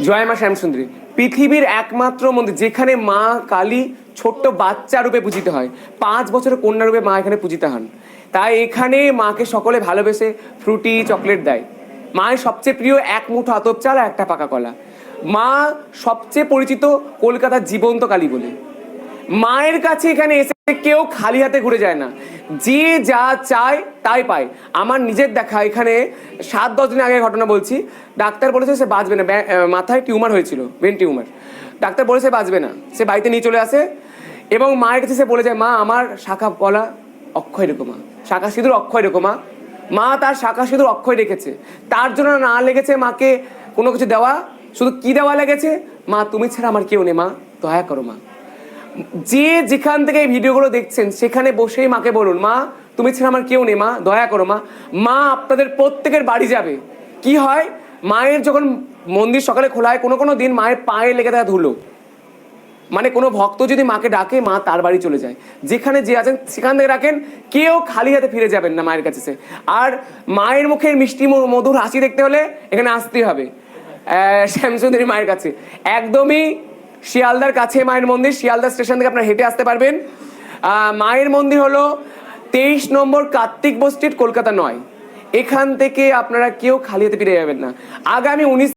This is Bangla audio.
জয় মা শ্যামসুন্দরী পৃথিবীর একমাত্র মন্দির যেখানে মা কালী ছোট্ট বাচ্চা রূপে পূজিত হয়। 5 বছরের কন্যা রূপে মা এখানে পূজিত হন। তাই এখানে মাকে সকলে ভালোবেসে ফ্রুটি চকলেট দেয়। মায়ের সবচেয়ে প্রিয় এক মুঠো আতপ চাল আর একটা পাকা কলা। মা সবচেয়ে পরিচিত কলকাতার জীবন্ত কালী বলে। মায়ের কাছে এখানে এসে কেউ খালি হাতে ঘুরে যায় না, যে যা চায় তাই পায়। আমার নিজের দেখা এখানে 7-10 দিন আগে ঘটনা বলছি। ডাক্তার বলেছে সে বাঁচবে না, মাথায় টিউমার হয়েছিল, ব্রেন টিউমার। ডাক্তার বলেছে বাঁচবে না, সে বাড়িতে নিয়ে চলে আসে এবং মায়ের কাছে সে বলে যায়, মা আমার শাখা কলা অক্ষয় রেখো, মা শাখা সিঁদুর অক্ষয় রেখো। মা মা তার শাখা সিঁদুর অক্ষয় রেখেছে। তার জন্য না লেগেছে মাকে কোনো কিছু দেওয়া, শুধু কি দেওয়া লেগেছে, মা তুমি ছাড়া আমার কেউ নেই, মা দয়া করো। মা যে যেখান থেকে এই ভিডিওগুলো দেখছেন সেখানে বসেই মাকে বলুন, মা তুমি ছাড়া আমার কেউ নেই, মা দয়া করো। মা মা আপনাদের প্রত্যেকের বাড়ি যাবে। কি হয়, মায়ের যখন মন্দির সকালে খোলা হয়, কোনো কোনো দিন মায়ের পায়ে লেগে থাকে ধুলো। মানে কোনো ভক্ত যদি মাকে ডাকে, মা তার বাড়ি চলে যায়। যেখানে যে আছেন সেখান থেকে রাখেন, কেউ খালি হাতে ফিরে যাবেন না মায়ের কাছে। আর মায়ের মুখের মিষ্টি মধুর হাসি দেখতে হলে এখানে আসতেই হবে শ্যামসুন্দরী মায়ের কাছে। একদমই শিয়ালদার কাছে মায়ের মন্দির। শিয়ালদা স্টেশন থেকে আপনারা হেঁটে আসতে পারবেন। মায়ের মন্দির হলো 23 নম্বর কার্তিক স্ট্রিট, কলকাতা 9। এখান থেকে আপনারা কেউ খালি হাতে ফিরে যাবেন না। আগামী 19